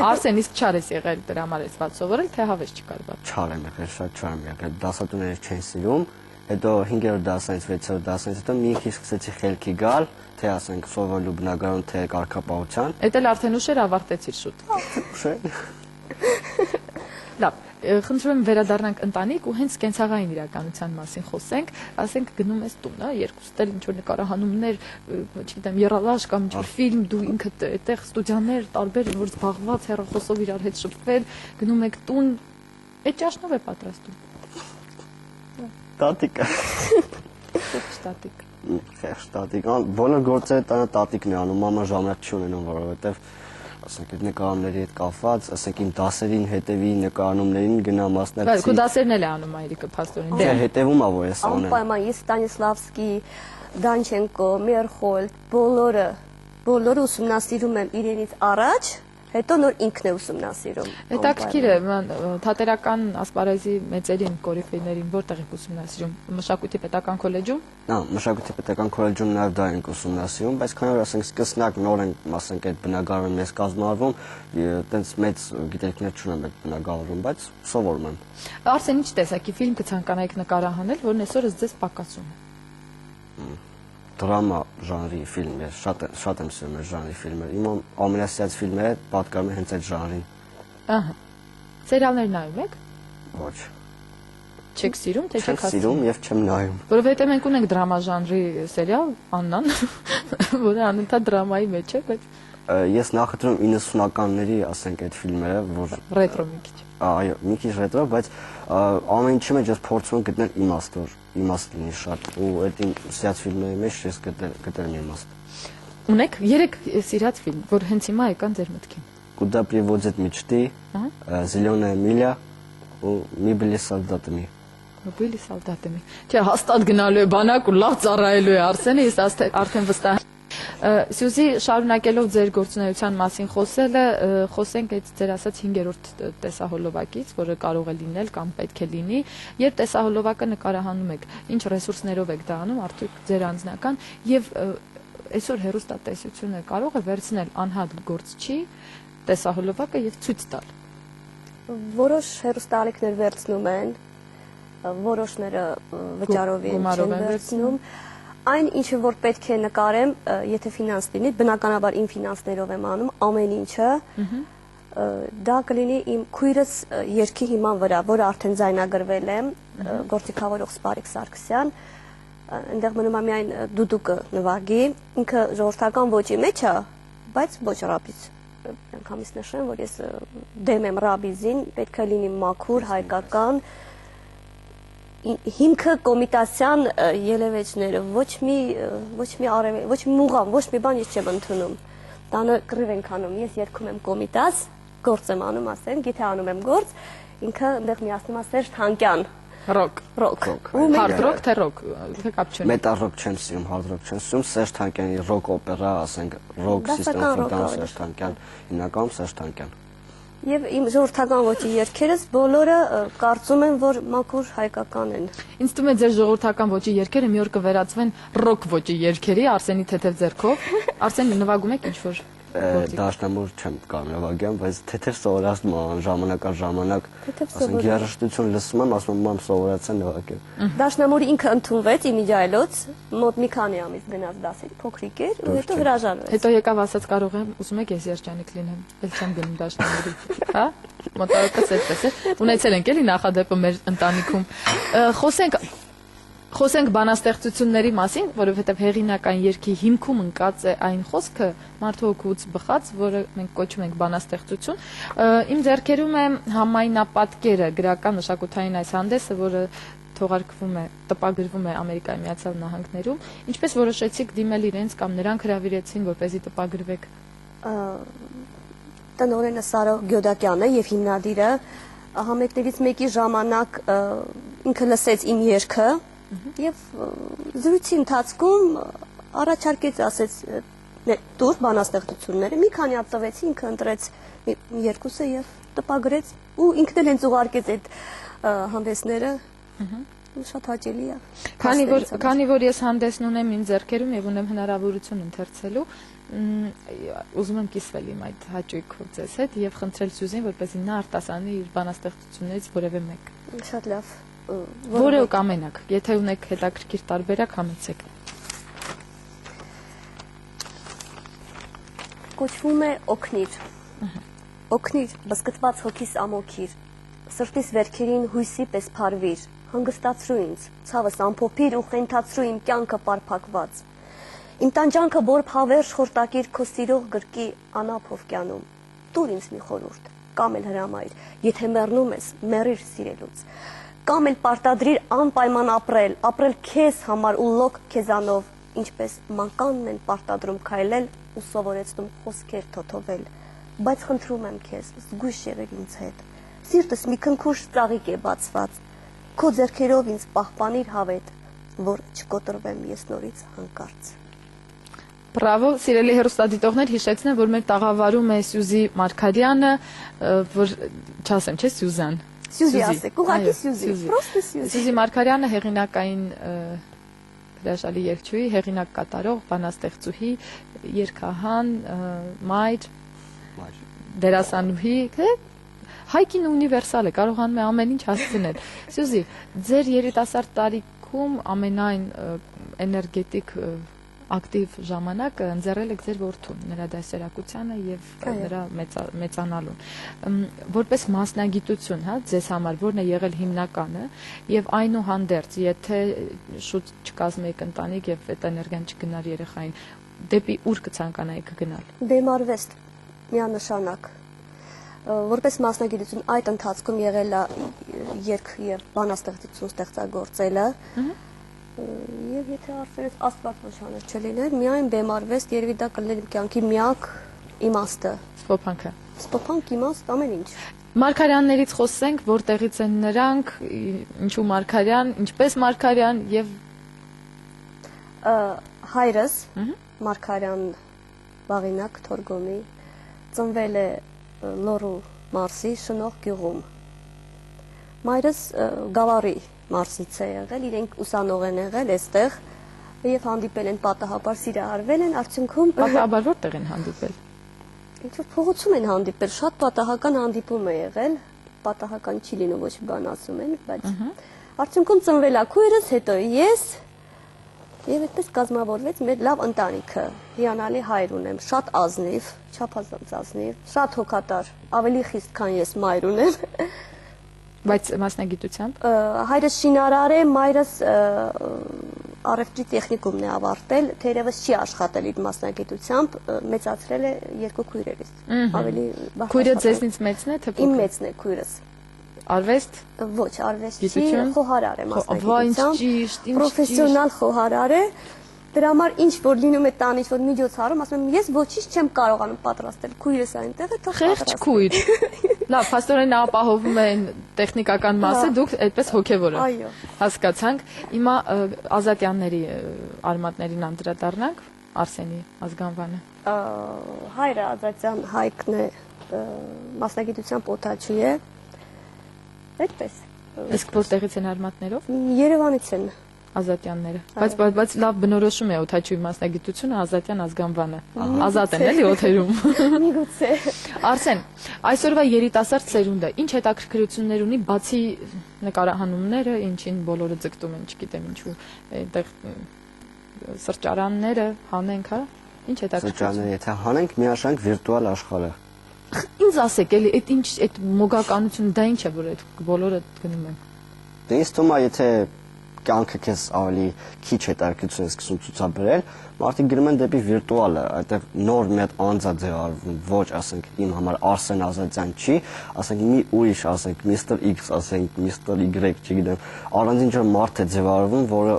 Speaker 1: Արսեն իսկ չար ես եղել դրա համար ես ված սովորել, թե հավես չկար բա։
Speaker 3: Չար եմ եղել, շատ չար եմ եղել։ Դասատուները չեն սիրում։ Հետո 5-րդ դասից 6-րդ դասից հետո մի քիչ սկսեցի խելքի գալ, թե ասենք սովորելու բնակարան, թե կարգապահության։
Speaker 1: Էդ էլ արդեն ուշեր ավարտեցիր շուտ։ Լավ, խնդրում եմ վերադառնանք ընտանիք ու հենց կենցաղային իրականության մասին խոսենք, ասենք գնում ես տուն, հա, երկուստ էլ ինչ որ նկարահանումներ, չգիտեմ, երալաշ կամ ինչ որ ֆիլմ, դու ինքդ այդտեղ ստուդիաներ տարբեր որ զբաղված հեռախոսով իրար հետ շփվել, գնում եք տուն, այդ ճաշնով է պատրաստում։
Speaker 3: Տատիկը։
Speaker 1: Տատիկ։
Speaker 3: Խեղճ տատիկ, բոլոր գործերը տանը տատիկն է անում, մաման ժամանակ չի ունենում, որովհետև ասենք այդ նկարումների հետ կապված, ասենք իմ դասերին հետևի նկարումներին գնա մասնակցի։
Speaker 1: Բայց քո դասերն էլ է անում Մայրիկը փաստորեն։
Speaker 3: Չէ, հետևում է որ ես անեմ։
Speaker 2: Անպայման ես Ստանիսլավսկի, Դանչենկո, Մերխոլդ, բոլորը ուսումնասիրում եմ իրենից առաջ, հետո նոր ինքն է ուսումնասիրում։
Speaker 1: Հետաքրքիր է, թատերական ասպարեզի մեծերին, կորիֆեյներին որտեղ եք ուսումնասիրում։ Մշակույթի պետական քոլեջում։
Speaker 3: Հա, Մշակույթի պետական քոլեջում նաև դա ենք ուսումնասիրում, բայց քանի որ ասենք սկսնակ նոր են, ասենք այդ բնակարանը մեզ կազմավորվում, այտենց մեծ գիտելիքներ չունեմ այդ բնակարանում, բայց սովորում եմ։
Speaker 1: Արսեն, ինչ տեսակի ֆիլմ կցանկանայիք նկարահանել, որն այսօրս ձեզ պակասում է։
Speaker 3: Դրամա ժանրի ֆիլմ է, շատ եմ սիրում այդ ժանրի ֆիլմերը։ Իմ ամենասիրած ֆիլմերը պատկանում են հենց այդ ժանրին։
Speaker 1: Ահա։ Սերիալներ նայում եք։
Speaker 3: Ոչ։
Speaker 1: Չեք սիրում, թե չեք
Speaker 3: Չեմ
Speaker 1: հասցնում։
Speaker 3: սիրում եւ չեմ նայում։
Speaker 1: Որովհետեւ մենք ունենք դրամա ժանրի սերիալ Աննան, որը անընդհատ դրամայի մեջ է, բայց
Speaker 3: Ես նախընտրում 90-ականների, ասենք, այդ ֆիլմերը, որ
Speaker 1: ռետրո մի քիչ։
Speaker 3: այո, մի քիչ ռետրո, բայց ամեն ինչի մեջ ես փորձում եմ գտնել իմաստ, որ իմաստ լինի շատ, ու այդ իմ սիրած ֆիլմերի մեջ ես գտել մի իմաստ։
Speaker 1: Ունեք 3 սիրած ֆիլմ, որ հենց հիմա եկան ձեր մտքին։
Speaker 3: Куда приводят мечты, Зеленая миля ու մի բլի սալդատմի։
Speaker 1: Մոբիլի սալդատեմի։ Չէ, հաստատ գնալու է բանակ ու լավ ծառայելու է Արսենը, ես արդեն վստահ եմ։ Սյուզի, շարունակելով ձեր գործունեության մասին խոսելը, խոսենք այդ ձեր ասած 5-րդ տեսահոլովակից, որը կարող է լինել կամ պետք է լինի, երբ տեսահոլովակը նկարահանում եք, ինչ ռեսուրսներով եք դա անում, արդյոք ձեր անձնական եւ այսօր հեռուստատեսությունը կարող է վերցնել անհատ գործչի տեսահոլովակը եւ ցույց տալ։
Speaker 2: Որոշ հեռուստաալիքներ վերցնում են, որոշները վճարով են վերցնում։ Այն ինչը որ պետք է նկարեմ, եթե ֆինանս լինի, բնականաբար իմ ֆինանսներով եմ անում ամեն ինչը, դա կլինի իմ քույրս երգի հիման վրա, որը արդեն ձայնագրվել եմ, գործիքավորող Սպարիկ Սարգսյան, այնտեղ մնում է միայն դուդուկը նվագի, ինքը ժողովրդական ոճի մեջ է, բայց ոչ ռաբիզ։ Անգամից նշեմ, որ ես դեմ եմ ռաբիզին, պետք է լինի մաքուր, հայկական, հիմքը կոմիտասյան ելևեջները, ոչ մի մուղամ, ոչ մի բան ես չեմ ընդունում, տանը կռիվ ենք անում, ես երգում եմ կոմիտաս, գործ եմ անում, ասեմ, գիթե անում եմ գործ, ինքը ընդեղ միացնում է Սերժ Թանկյան,
Speaker 1: ռոք, հարդ ռոք, թե ռոք, թե կապ չունի։
Speaker 3: Մետալ ռոք չեմ սիրում, հարդ ռոք չեմ սիրում, Սերժ Թանկյանի ռոք օպերա, ասենք, ռոք System of a Down, Սերժ Թանկյան, հիմնականում Սերժ Թանկյան։
Speaker 2: Եվ իմ ժողովրդական ոճի երգերս բոլորը կարծում են, որ մաքուր հայկական են։
Speaker 1: Ինձ թվում է ձեր ժողովրդական ոճի երգերը մի օր կվերածվեն ռոք ոճի երգերի, Արսենի թեթև ձեռքով։ Արսեն, նվագում եք ինչ-որ
Speaker 3: Դաշնամուր չեմ կարող նվագեմ, բայց թեթև սովորացնում եմ ժամանակ առ ժամանակ, ասենք երաժշտություն լսում եմ, ասում եմ սովորացա նվագել։
Speaker 2: Դաշնամուրը ինքը ընդունվեց իմիջայլոց, մոտ մի քանի ամիս գնաց դասի, փոքրիկ էր ու հետո հրաժարվեց։
Speaker 1: Հետո եկավ ասաց կարող եմ, ուզում եք ես երջանիկ լինեմ, էլ չեմ գնում դաշնամուրի, հա? Մոտավորապես այդպես է։ Ունեցել ենք էլի նախադեպը մեր ընտանիքում։ Խոսենք բանաստեղծությունների մասին, որովհետև հեղինական երգի հիմքում ընկած է այն խոսքը մարդու հոգուց բխած, որը մենք կոչում ենք բանաստեղծություն։ Իմ ձեռքերում է համայնապատկերը, գրական մշակութային այս հանդեսը, որը թողարկվում է, տպագրվում է Ամերիկայի Միացյալ Նահանգներում, ինչպես որոշեցիք դիմել իրենց կամ նրանք հրավիրեցին, որպեսզի տպագրվեք։
Speaker 2: Տնօրենը Սարո Գյոդակյանը եւ հիմնադիրը համերգներից մեկի ժամանակ ինքը լսեց իմ երգը եւ զրույցի ընթացքում առաջարկեց, ասեց դուր բանաստեղծությունները, մի քանի հատ տվեցի, ինքը ընտրեց երկուսը եւ տպագրեց ու ինքն էլ հենց ուղարկեց այդ հանդեսները շատ հաճելի է։
Speaker 1: Քանի որ ես հանդեսն ունեմ իմ ձեռքերում եւ ունեմ հնարավորություն ընթերցելու, ուզում եմ կիսվել իմ այդ հաճույքով ձեզ հետ եւ խնդրել Սյուզին, որպեսզի նա արտասանի իր բանաստեղծություններից որևէ մեկ։
Speaker 2: Շատ լավ։
Speaker 1: Որը կամենաք, եթե ունեք հետաքրքիր տարբերակ, համեցեք։
Speaker 2: Կոչվում է օգնիր։ Օգնիր, բսկտված հոգիս ամոքիր, սրտիս վերքերին հույսի պես փարվիր, հանգստացրու ինձ, ցավս ամփոփիր ու խենթացրու իմ կյանքը պարփակված։ Իմ տանջանքը բորբ հավերժ խորտակիր քո սիրող գրկի անափով կյանում։ Տուր ինձ մի խորհուրդ, կամ էլ հրամայր, եթե մեռնում ես, մեռիր սիրելուց։ Կամ էլ պարտադրիր անպայման ապրել քեզ համար ու լոկ քեզանով, ինչպես մանկանն են պարտադրում քայլել ու սովորեցնում խոսքեր թոթովել։ Բայց խնդրում եմ քեզ, զգույշ եղիր ինձ հետ։ Սիրտս մի քնքուշ ծաղիկ է բացված։ Քո ձեռքերով ինձ պահպանիր հավետ, որ չկոտրվեմ ես նորից հանկարծ։
Speaker 1: Բրավո, սիրելի հեռուստադիտողներ, հիշեցնեմ, որ մեր տաղավարում է Սյուզի Մարգարյանը, որ չասեմ, չէ, Սյուզան։
Speaker 2: Սյուզի ասեք, ուղղակի Սյուզի, պրոստը Սյուզի։
Speaker 1: Սյուզի Մարգարյանը հեղինակային հրաշալի երգչուհի, հեղինակ կատարող, բանաստեղծուհի, երգահան, մայր, դերասանուհի, հայկին ունիվերսալ է, կարողանում է ամեն ինչ հասցնել։ Սյուզի, ձեր երիտասարդ տարիքում ամենայն էներգետիկ ակտիվ ժամանակը ընձեռել եք ձեր որդուն, նրա դասերակցությանը եւ նրա մեծանալուն։ Որպես մասնագիտություն, հա, ձեզ համար որն է եղել հիմնականը եւ այնուհանդերձ, եթե շուտ չկազմեիք ընտանիք եւ այդ էներգիան չգնար երեխային, դեպի ուր կցանկանայիք գնալ։
Speaker 2: Բեմարվեստ միանշանակ։ Որպես մասնագիտություն այդ ընթացքում եղել է երգ եւ բանաստեղծություն ստեղծագործելը։ Եվ եթե արծերից աստված նշանը չլիներ, միայն բեմարվեստ երևի դա կլիներ իմ կյանքի միակ իմաստը։
Speaker 1: Սփոփանքը։
Speaker 2: Սփոփանք, իմաստ, ամեն ինչ։
Speaker 1: Մարգարյաններից խոսենք, որտեղից են նրանք, ինչու Մարգարյան, ինչպես Մարգարյան եւ
Speaker 2: հայրս Մարգարյան Վաղինակ Թորգոմի ծնվել է Լոռու մարզի Շնող գյուղում։ Մայրս Գավառի մարզից է եղել, իրենք ուսանող են եղել այստեղ եւ հանդիպել են պատահաբար, սիրահարվել են, արդյունքում
Speaker 1: պատահաբար որտեղ են հանդիպել։
Speaker 2: Ինչ-որ փողոցում են հանդիպել, շատ պատահական հանդիպում է եղել, պատահական չի լինում, ոչ բան ասում են, բայց արդյունքում ծնվել է քույրս, հետո ես եւ այդպես կազմավորվեց մեր լավ ընտանիքը։ Հիանալի հայր ունեմ, շատ ազնիվ, չափազանց ազնիվ, շատ հոգատար, ավելի խիստ, քան ես մայր ունեմ։
Speaker 1: Բայց մասնագիտությամբ
Speaker 2: հայրս շինարար է, մայրս առևտրի տեխնիկումն է ավարտել, թերևս չի աշխատել իր մասնագիտությամբ, մեծացրել է երկու քույրերից։ Ավելի վաղ։
Speaker 1: Քույրը ձեզնից մեծն է, թե փոքր։
Speaker 2: Իմ մեծն է քույրս։
Speaker 1: Արվեստ։
Speaker 2: Ոչ, արվեստ չի, խոհարար է
Speaker 1: մասնագիտությամբ։
Speaker 2: Պրոֆեսիոնալ խոհարար է։ Դրա համար ինչ որ լինում է տան, ինչ որ միջոցառում, ասում եմ, ես ոչինչ չեմ կարողանում պատրաստել, քույրս այնտեղ է, թող
Speaker 1: պատրաստի։ Խեղճ քույր։ Լավ, փաստորեն նա ապահովում է տեխնիկական մասը, դուք այդպես հոգևորը։
Speaker 2: Այո։
Speaker 1: Հասկացանք։ Հիմա Ազատյանների արմատներին անդրադառնանք, Արսենի ազգանվանը։
Speaker 2: Հայրը Ազատյան Հայկն է, մասնագիտության պոթաչի է։ Այդպես։
Speaker 1: Իսկ որտեղից են արմատներով։
Speaker 2: Երևանից են։
Speaker 1: Ազատյանները։ Բայց լավ բնորոշում է օթաչուի մասնագիտությունը Ազատյան ազգանվանը։ Ազատ են էլի օթերում։
Speaker 2: Միգուցե։
Speaker 1: Արսեն, այսօրվա երիտասարդ սերունդը ինչ հետաքրքրություններ ունի, բացի նկարահանումները, ինչին բոլորը ձգտում են, չգիտեմ ինչու, այդտեղ սրճարանները հանենք, հա։ Ինչ հետաքրքրություն։
Speaker 3: Սրճարանները եթե հանենք, միաշենք վիրտուալ աշխարհը։
Speaker 1: Ինձ ասեք, էլի այդ ինչ այդ մոգականությունը դա ինչ է, որ այդ բոլորը գնում են։
Speaker 3: Դե ինձ թվում է, եթե կյանքը քեզ ավելի քիչ հետաքրքրություն է սկսում ցուցաբերել, մարդիկ գնում են դեպի վիրտուալը, այդտեղ նոր մի հատ անձա ձևավորվում, ոչ ասենք իմ համար Արսեն Ազատյան չի, ասենք մի ուրիշ, ասենք Mr. X, ասենք Mr. Y, չգիտեմ, առանձին ինչ-որ մարդ է ձևավորվում, որը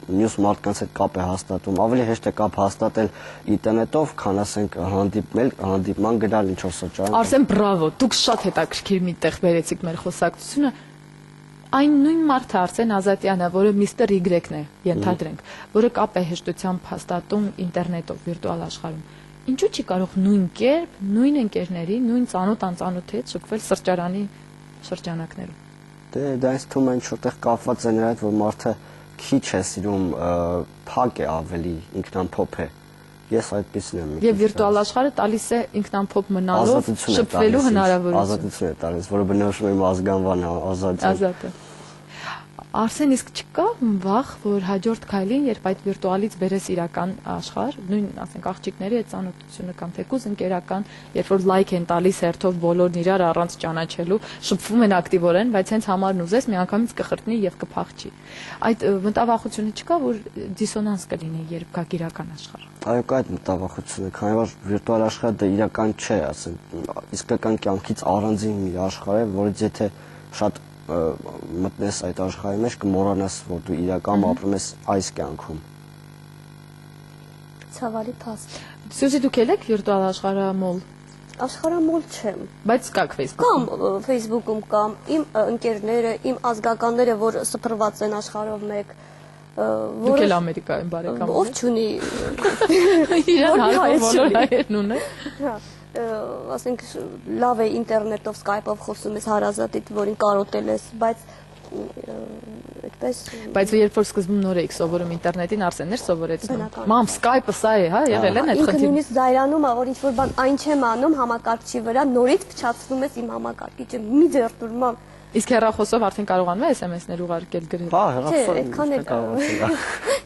Speaker 3: մյուս մարդկանց հետ կապ է հաստատում, ավելի հեշտ է կապ հաստատել ինտերնետով, քան ասենք հանդիպման գնալ ինչ-որ սրճարան։
Speaker 1: Արսեն, բրավո, դուք շատ հետաքրքիր մի տեղ բերեցիք մեր խոսակցությունը։ Այն նույն մարդը Արսեն Ազատյանը, որը Mr. Y-ն է, ենթադրենք, որը կապ է հեշտությամբ հաստատում ինտերնետով, վիրտուալ աշխարհում։ Ինչու՞ չի կարող նույն կերպ, նույն ընկերների, նույն ծանոթ-անծանոթի հետ շփվել սրճարանի շրջանակներում։
Speaker 3: Դե դա ինձ թվում է ինչ-որտեղ կապված է նրա հետ, որ մարդը քիչ է սիրում, փակ է ավելի, ինքնամփոփ է։ Ես այդպեսին եմ։
Speaker 1: Եվ վիրտուալ աշխարհը տալիս է ինքնամփոփ մնալով շփվելու հնարավորություն։
Speaker 3: Ազատություն է տալիս, որը բնորոշում է ազգանվանը, ազատություն։
Speaker 1: Ազատը։ Արսեն, իսկ չկա վախ, որ հաջորդ քայլին, երբ այդ վիրտուալից բերես իրական աշխարհ, նույն, ասենք, աղջիկների հետ ծանոթությունը կամ թեկուզ ընկերական, երբ որ լայք են տալիս հերթով բոլորն իրար առանց ճանաչելու, շփվում են ակտիվորեն, բայց հենց համարն ուզես միանգամից կխրտնի եւ կփախչի։ Այդ մտավախությունը չկա, որ դիսոնանս կլինի, երբ գա իրական աշխարհ։
Speaker 3: Այո, կա այդ մտավախությունը, քանի որ վիրտուալ աշխարհը դա իրական չէ, ասենք, իսկական կյանքից առանձին մի աշխարհ է, որից եթե շատ մտնես այդ աշխարհի մեջ կմոռանաս, որ դու իրական ապրում ես այս կյանքում։
Speaker 2: Ցավալի փաստ։
Speaker 1: Սյուզի, դուք եք վիրտուալ աշխարհամոլ։
Speaker 2: Աշխարհամոլ չեմ։
Speaker 1: Բայց կաք Facebook-ում։
Speaker 2: Կամ Facebook-ում կամ իմ ընկերները, իմ ազգականները, որ սփռված են աշխարհով մեկ,
Speaker 1: Դուք էլ Ամերիկայում բարեկամ
Speaker 2: ով չունի։
Speaker 1: Իրան հարցը բոլոր հայերն ունեն։
Speaker 2: Հա, ասենք լավ է ինտերնետով, Skype-ով խոսում ես հարազատիդ, որին կարոտել ես, բայց այդպես։
Speaker 1: Բայց երբ որ սկզբում նոր էիք սովորում ինտերնետին, Արսեններ սովորեցնում։
Speaker 2: Բնական։
Speaker 1: Մամ, Skype-ը սա է, հա, եղել են այդ
Speaker 2: Ինքը
Speaker 1: խնդիրը։
Speaker 2: նույնիսկ զայրանում է, որ ինչ-որ բան այն չեմ անում համակարգչի վրա, նորից փչացնում ես իմ համակարգիչը, մի ձեռտուր, մամ։
Speaker 1: Իսկ հեռախոսով արդեն կարողանում է SMS-ներ ուղարկել գրել։
Speaker 3: Հա,
Speaker 2: Չէ, այդքան էլ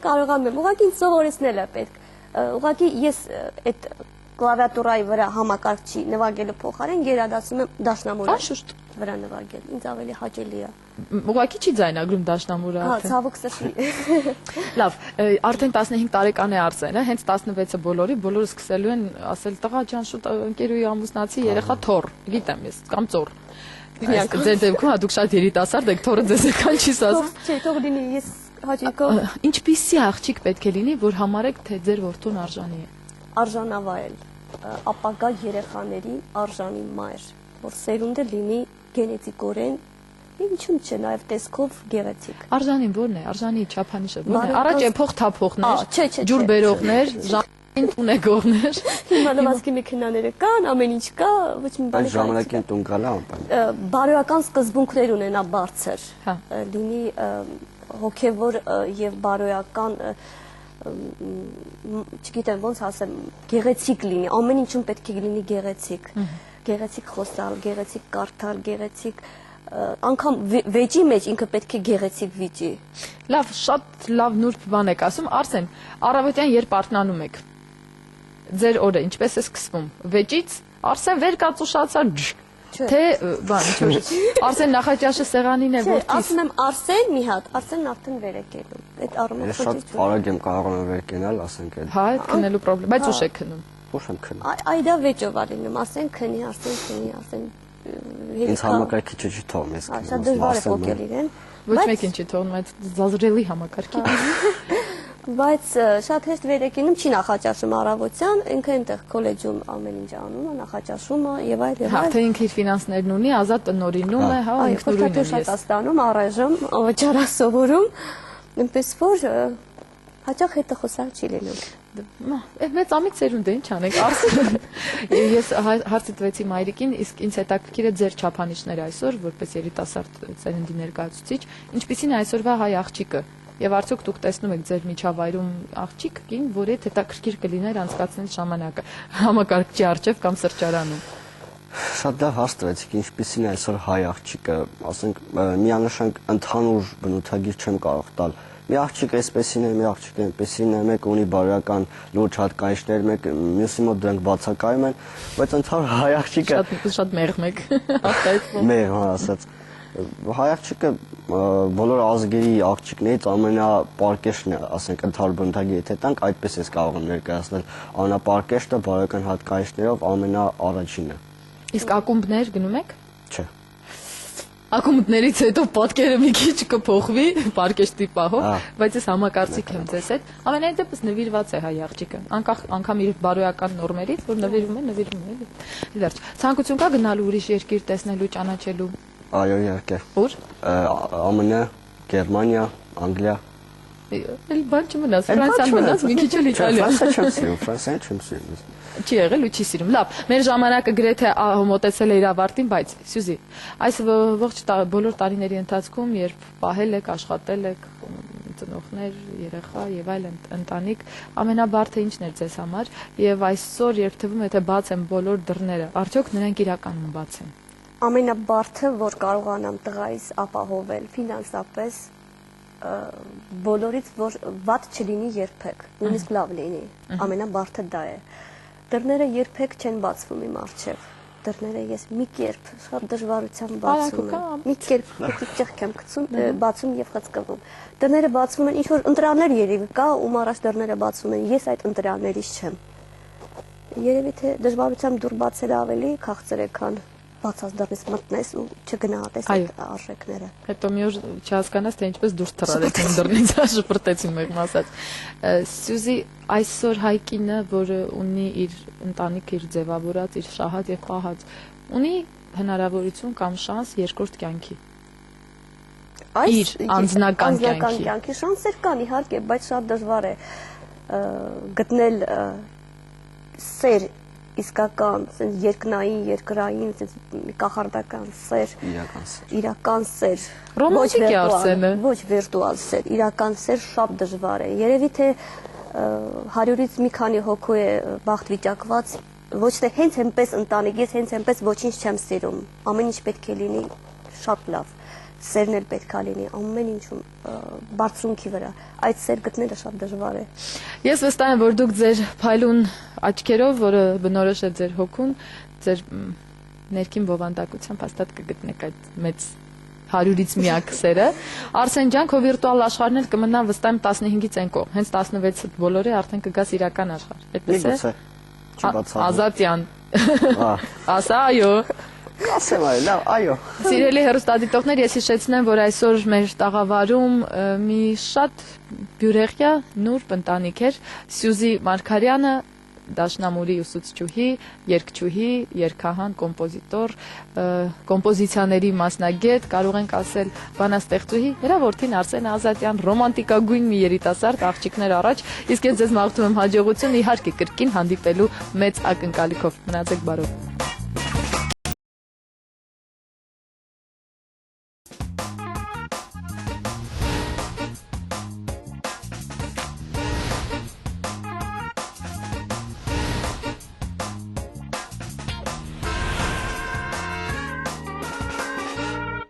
Speaker 2: կարողանում եմ։ Ուղղակի ինձ սովորեցնել է պետք։ Ուղղակի ես այդ կլավիատուրայի վրա համակարգչի նվագելու փոխարեն գերադասում եմ դաշնամուրը
Speaker 1: Անշուշտ։
Speaker 2: վրա նվագել։ Ինձ ավելի հաճելի է։
Speaker 1: Ուղղակի չի ձայնագրում դաշնամուրը
Speaker 2: Հա,
Speaker 1: արդեն։
Speaker 2: ցավոք սրտի։
Speaker 1: Լավ, արդեն 15 տարեկան է Արսենը, հենց 16-ը բոլորը սկսելու են ասել տղա ջան, շուտ ընկերուի ամուսնացի երեխա թոր, գիտեմ ես, կամ ծոր։ Ձեր դեպքում հա դուք շատ երիտասարդ եք, թորը ձեզ էքան չի ասում։
Speaker 2: Չէ, թող լինի, ես հաճիկով
Speaker 1: Ինչպիսի աղջիկ պետք է լինի, որ համարեք, թե ձեր որդուն արժանի է։
Speaker 2: արժանավայել ապագա երեխաների արժանի մայր, որ սերունդը լինի գենետիկորեն ինչու՞ չէ, նաև տեսքով գեղեցիկ։
Speaker 1: Արժանին ո՞րն է, արժանի չափանիշը ո՞րն է։
Speaker 2: Բարեկամ-
Speaker 1: Առաջ էփող թափողներ,
Speaker 2: Չէ, չէ,
Speaker 1: ջուր
Speaker 2: չէ,
Speaker 1: բերողներ, ժամին ունեգողներ։
Speaker 2: Հիմա լվացքի մեքենաները կան, ամեն ինչ կա, ոչ մի
Speaker 3: Այս
Speaker 2: բան
Speaker 3: ժամանակին տուն գալա անպայման։
Speaker 2: բարոյական սկզբունքներ ունենա բարձր,
Speaker 1: Հա։
Speaker 2: լինի հոգևոր եւ բարոյական, չգիտեմ ոնց ասեմ, գեղեցիկ լինի, ամեն ինչում պետք է լինի գեղեցիկ, գեղեցիկ խոսալ, գեղեցիկ կարդալ, գեղեցիկ անգամ վեճի մեջ ինքը պետք է գեղեցիկ վիճի։
Speaker 1: Լավ, շատ լավ նուրբ բան եք ասում։ Արսեն, առավոտյան երբ արթնանում եք, ձեր օրը ինչպես է սկսվում։ Վեճից, Արսեն վեր կաց ուշացար,
Speaker 2: Չէ։
Speaker 1: թե բան, ինչ-որ։ Արսեն նախաճաշը սեղանին է
Speaker 2: Չէ,
Speaker 1: որդիս։
Speaker 2: ասում եմ Արսեն մի հատ, Արսենն արդեն վեր է կենում։ Այդ առումով
Speaker 3: Ես շատ արագ եմ կարողանում վեր կենալ, ասենք այդ։
Speaker 1: Հա, այդ քնելու խնդրեմ, բայց ուշ եք քնում։
Speaker 3: Ոչ եմ քնում։
Speaker 2: Այդա վեճով ա լինում, Արսեն քնի, Արսեն քնի, Արսեն
Speaker 3: Ինձ համակարգիչը չի թողում ես քնում։
Speaker 2: Շատ դժվար է փոկել իրեն։
Speaker 1: Ոչ մեկին չի թողնում այդ զազրելի համակարգի։
Speaker 2: Բայց շատ հեշտ վեր է կենում, չի նախաճաշում առավոտյան, ինքը այնտեղ քոլեջում ամեն ինչ անում է, նախաճաշում է եւ այլ եւ
Speaker 1: Հա,
Speaker 2: այլ։
Speaker 1: թե ինքը իր ֆինանսներն ունի, ազատ տնօրինում է, հա,
Speaker 2: Այո,
Speaker 1: ինքնուրույն
Speaker 2: խորհրդատու
Speaker 1: եմ
Speaker 2: շատ
Speaker 1: ես։
Speaker 2: աստանում, առայժմ վճարա սովորում, այնպես որ Հաճախ հետը խոսալ չի լինում։
Speaker 1: Մեծ ամիտ սերունդ է, ինչ անենք, Արսեն։ Ես հարցը տվեցի մայրիկին, իսկ ինձ հետաքրքիր է ձեր չափանիշները այսօր, որպես երիտասարդ ծերնդի ներկայացուցիչ, ինչպիսին է այսօրվա հայ աղջիկը։ Եվ արդյոք դուք տեսնում եք ձեր միջավայրում աղջիկ կին, որի հետ հետաքրքիր կլիներ անցկացնել ժամանակը համակարգչի առջև կամ սրճարանում։
Speaker 3: Շատ լավ հարց տվեցիք, ինչպիսին է այսօր հայ աղջիկը, ասենք միանշանակ ընդհանուր բնութագիր չեմ կարող տալ։ Մի աղջիկ էսպեսին է, մի աղջիկ այնպեսին է, մեկը ունի բարոյական լուրջ հատկանիշներ, մեկը մյուսի մոտ դրանք բացակայում են, բայց ընդհանուր հայ աղջիկը
Speaker 1: Շատ մեղմ եք արտահայտվում։
Speaker 3: մեր ասած հայ աղջիկը բոլոր ազգերի աղջիկներից ամենապարկեշտն է, ասենք ընդհանուր բնութագիր եթե տանք, այդպես ես կարող եմ ներկայացնել, ամենապարկեշտը բարոյական հատկանիշներով ամենաառաջինը։
Speaker 1: Իսկ ակումբներ գնում եք։
Speaker 3: Չէ։
Speaker 1: Ակումբներից հետո պատկերը մի քիչ կփոխվի, պարկեշտի պահով, բայց ես համակարծիք եմ ձեզ հետ։ Ամենայն դեպս նվիրված է հայ աղջիկը, անկամ իր բարոյական նորմերից, որ նվիրում է, էլի։ Վերջ։ Ցանկություն կա գնալու ուրիշ երկիր տեսնելու, ճանաչելու։
Speaker 3: Այո, իհարկե։
Speaker 1: Ուր։
Speaker 3: ԱՄՆ, Գերմանիա, Անգլիա։
Speaker 1: Էլի բան չմնաց, Ֆրանսիան մնաց, մի քիչ էլ Իտալիա։
Speaker 3: Ֆրանսիան չեմ սիրում։
Speaker 1: Չի եղել ու չի սիրում։ Լավ, մեր ժամանակը գրեթե մոտեցել է իր ավարտին, բայց Սյուզի, այս ողջ բոլոր տարիների ընթացքում, երբ պահել եք, աշխատել եք, ծնողներ, երեխա եւ այլ ընտանիք, ամենաբարդը ինչն էր ձեզ համար եւ այսօր երբ թվում է թե բաց են բոլոր դռները, արդյոք նրանք իրականում բաց են։
Speaker 2: Ամենաբարդը, որ կարողանամ տղայիս ապահովել ֆինանսապես, բոլորից որ վատ չլինի երբեք, նույնիսկ լավ լինի, ամենաբարդը դա է։ Դռները երբեք չեն բացվում իմ առջև։ Դռները ես մի կերպ շատ դժվարությամբ բացում եմ։ Մի կերպ փոքրիկ ճեղք եմ գցում, բացում եւ խցկվում։ Դռները բացվում են, ինչ որ ընտրաններ երևի կա, ում առաջ դռները բացում են, ես այդ ընտրաններից չեմ։ Երևի թե դժվարությամբ դուռ բացել ավելի քաղցր է, քան բացած դռնից մտնես ու չգնահատես այդ արժեքները։
Speaker 1: Հետո մի օր չհասկանաս թե ինչպես դուրս թռարեցին դռնից, շպրտեցին մեղմ ասած։ Սյուզի, այսօր հայ կինը, որը ունի իր ընտանիքը, իր ձևավորած, իր շահած եւ պահած, ունի հնարավորություն կամ շանս երկրորդ կյանքի։ Իր անձնական կյանքի
Speaker 2: շանսեր կան իհարկե, բայց շատ դժվար է գտնել սեր իսկական, երկնային, երկրային, կախարդական սեր, իրական սեր,
Speaker 1: ռոմանտիկ է Արսենը,
Speaker 2: ոչ վիրտուալ սեր, իրական սեր շատ դժվար է։ Երևի թե 100-ից մի քանի հոգու է բախտ վիճակված, ոչ թե հենց այնպես ընտանիք, ես հենց այնպես ոչինչ չեմ սիրում, ամեն ինչ պետք է լինի շատ լավ, սերն էլ պետք է լինի ամեն ինչում բարձրունքի վրա, այդ սեր գտնելը շատ դժվար է։
Speaker 1: Ես վստահ եմ, որ դուք ձեր փայլուն աչքերով, որը բնորոշ է ձեր հոգուն, ձեր ներքին բովանդակությամբ հաստատ կգտնեք այդ մեծ 100-ից միակ սերը։ Արսեն ջան, քո վիրտուալ աշխարհն էլ կմնա վստահ եմ 15-ից այն կողմ, հենց 16-ը բոլորը արդեն կգաս իրական աշխարհ։ Այդպես է։ Ազատյան։ Ասա այո։
Speaker 3: Ասեմ այո։
Speaker 1: Սիրելի հեռուստադիտողներ, ես հիշեցնեմ, որ այսօր մեր տաղավարում մի շատ բյուրեղյա նուրբ ընտանիք էր, Սյուզի Մարգարյանը, դաշնամուրի ուսուցչուհի, երգչուհի, երգահան, կոմպոզիտոր, կոմպոզիցիաների մասնագետ, կարող ենք ասել բանաստեղծուհի, նրա որդին Արսեն Ազատյան, ռոմանտիկագույն մի երիտասարդ, աղջիկներ առաջ, իսկ ես ձեզ մաղթում եմ հաջողություն, իհարկե կրկին հանդիպելու մեծ ակնկալիքով։ Մնացեք բարով։